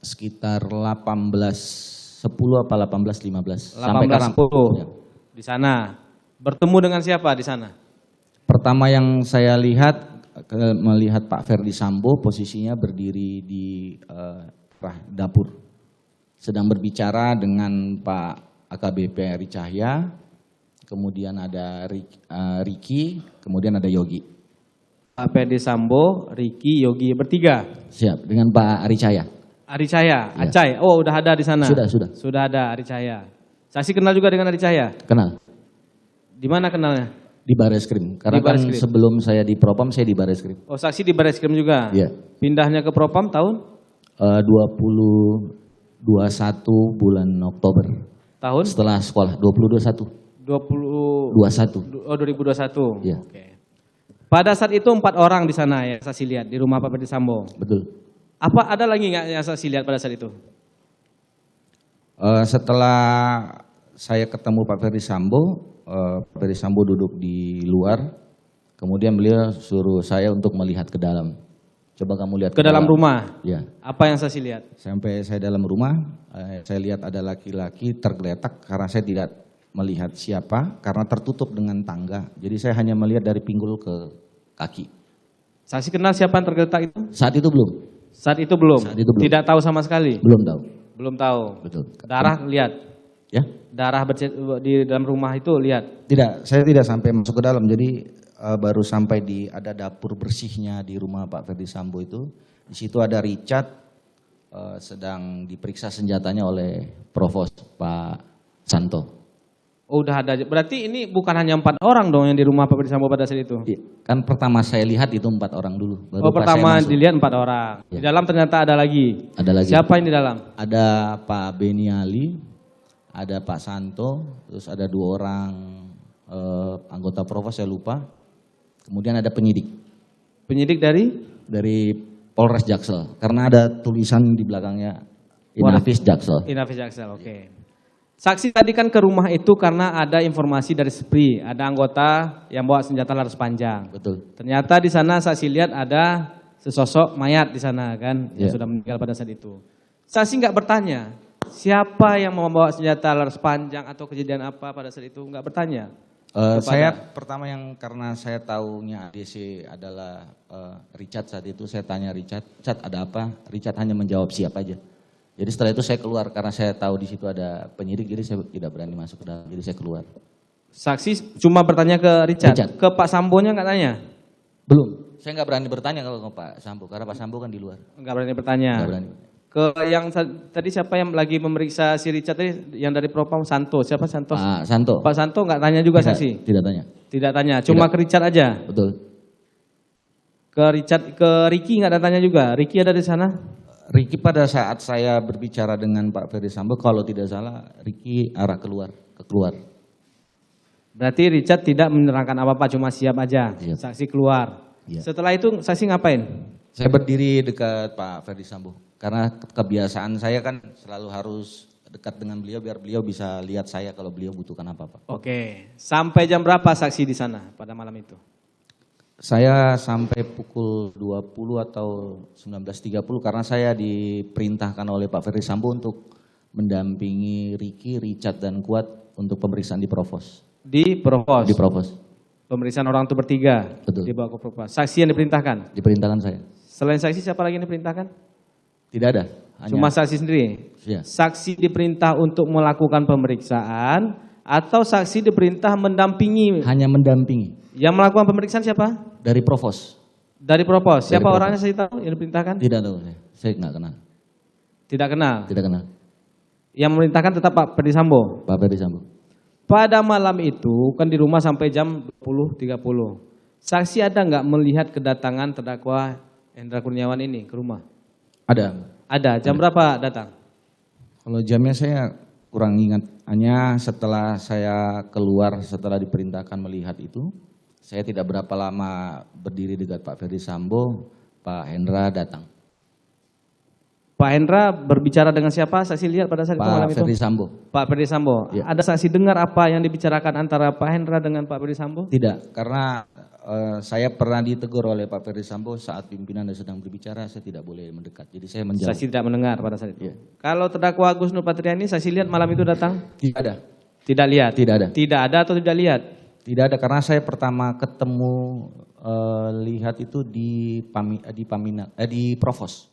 sekitar 10 apa 18, 15. Sampai 18, sekarang. 10 Ya. di sana. Bertemu dengan siapa di sana? Pertama yang saya lihat, melihat Pak Ferdi Sambo posisinya berdiri di dapur. Sedang berbicara dengan Pak AKBP Eri Cahya, kemudian ada Riki, kemudian ada Yogi. Pak Ferdi Sambo, Riki, Yogi, bertiga. Siap, dengan Pak Eri Cahya. Ari Cahya, Ya. Acai. Oh, udah ada di sana. Sudah. Sudah ada Ari Cahya. Saksi kenal juga dengan Ari Cahya? Kenal. Di mana kenalnya? Di Bareskrim. Karena Di Bareskrim. kan sebelum saya di Propam, saya di Bareskrim. Oh, saksi di Bareskrim juga? Iya. Pindahnya ke Propam tahun? 2021 bulan Oktober. Tahun? Setelah sekolah, 2021. 2021. Iya. Oke. Pada saat itu 4 orang di sana ya saksi lihat di rumah Pak Ferdi Sambo. Betul. Apa ada lagi nggak yang saksi lihat pada saat itu? Setelah saya ketemu Pak Ferdi Sambo, Pak Ferdi Sambo duduk di luar, kemudian beliau suruh saya untuk melihat ke dalam. Coba kamu lihat Ke dalam rumah. Ya. Apa yang saksi lihat? Sampai saya dalam rumah, saya lihat ada laki-laki tergeletak karena saya tidak melihat siapa, karena tertutup dengan tangga. Jadi saya hanya melihat dari pinggul ke kaki. Saksi kenal siapa yang tergeletak itu? Saat itu belum. Saat itu belum. Saat itu belum. Tidak tahu sama sekali. Belum tahu. Belum tahu. Betul. Darah lihat. Ya? Darah di dalam rumah itu lihat. Tidak, saya tidak sampai masuk ke dalam. Jadi baru sampai di ada dapur bersihnya di rumah Pak Ferdi Sambo itu. Di situ ada Richard sedang diperiksa senjatanya oleh Provos Pak Santo. Oh, udah ada. Berarti ini bukan hanya 4 orang dong yang di rumah Pak Ferdi Sambo pada saat itu. Kan pertama saya lihat itu 4 orang dulu. Oh, Baru pas pertama saya masuk. dilihat 4 orang. Ya. Di dalam ternyata ada lagi. Ada lagi. Siapa yang di dalam? Ada Pak Beni Ali, ada Pak Santo, terus ada 2 orang anggota Provos saya lupa. Kemudian ada penyidik. Penyidik Dari Polres Jaksel. Karena ada tulisan di belakangnya Inafis Jaksel. Inafis Jaksel, oke. Saksi tadi kan ke rumah itu karena ada informasi dari SPRI, ada anggota yang bawa senjata laras panjang. Betul. Ternyata di sana saksi lihat ada sesosok mayat di sana kan, yang Ya. sudah meninggal pada saat itu. Saksi nggak bertanya, siapa yang membawa senjata laras panjang atau kejadian apa pada saat itu, nggak bertanya. Saya pertama yang karena saya tahunya ADC adalah Richard saat itu, saya tanya Richard ada apa? Richard hanya menjawab siap aja. Jadi setelah itu saya keluar karena saya tahu di situ ada penyidik, jadi saya tidak berani masuk ke dalam, jadi saya keluar. Saksi cuma bertanya ke Richard. Ke Pak Sambonya nggak tanya? Belum, saya nggak berani bertanya kalau ke Pak Sambo, karena Pak Sambo kan di luar. Nggak berani bertanya. Nggak berani. Ke yang tadi siapa yang lagi memeriksa si Richard tadi, yang dari Propam Santo, siapa Santos? Pak Santo. Pak Santo nggak tanya juga saksi? Tidak tanya. Tidak tanya, cuma ke Richard aja. Betul. Ke Ricky nggak ada tanya juga. Ricky ada di sana? Ricky pada saat saya berbicara dengan Pak Ferdi Sambo, kalau tidak salah Ricky arah keluar. Berarti Richard tidak menerangkan apa-apa, cuma siap aja. Siap. Saksi keluar. Iya. Setelah itu saksi ngapain? Saya berdiri dekat Pak Ferdi Sambo. Karena kebiasaan saya kan selalu harus dekat dengan beliau biar beliau bisa lihat saya kalau beliau butuhkan apa-apa. Oke. Sampai jam berapa saksi di sana pada malam itu? Saya sampai pukul 20 atau 19.30 karena saya diperintahkan oleh Pak Ferdi Sambo untuk mendampingi Ricky, Richard, dan Kuat untuk pemeriksaan di Provos. Di Provos? Di Provos. Pemeriksaan orang itu bertiga? Betul. Dibawa ke Provos. Saksi yang diperintahkan? Diperintahkan saya. Selain saksi siapa lagi yang diperintahkan? Tidak ada. Cuma saksi sendiri? Ya. Saksi diperintah untuk melakukan pemeriksaan atau saksi diperintah mendampingi? Hanya mendampingi. Yang melakukan pemeriksaan siapa? Dari Provos. Dari Provos. Siapa Dari orangnya saya tahu yang diperintahkan? Tidak tahu saya nggak kenal. Tidak kenal? Tidak kenal. Yang memerintahkan tetap Pak Ferdi Sambo? Pak Ferdi Sambo. Pada malam itu kan di rumah sampai jam 20.30. Saksi ada nggak melihat kedatangan terdakwa Hendra Kurniawan ini ke rumah? Ada. Ada. Jam berapa datang? Kalau jamnya saya kurang ingat. Hanya setelah saya keluar, setelah diperintahkan melihat itu, saya tidak berapa lama berdiri dekat Pak Ferdi Sambo, Pak Hendra datang. Pak Hendra berbicara dengan siapa? Saksi lihat pada saat itu malam Pak Ferdi Sambo. Pak Ferdi Sambo. Ya. Ada saksi dengar apa yang dibicarakan antara Pak Hendra dengan Pak Ferdi Sambo? Tidak, karena saya pernah ditegur oleh Pak Ferdi Sambo saat pimpinan sedang berbicara, saya tidak boleh mendekat. Jadi saya menjauh. Saksi tidak mendengar pada saat itu. Ya. Kalau terdakwa Agus Nurpatria ini saksi lihat malam itu datang? Tidak ada. Tidak lihat? Tidak ada. Tidak ada atau tidak lihat? Tidak ada, karena saya pertama ketemu lihat itu di Provos.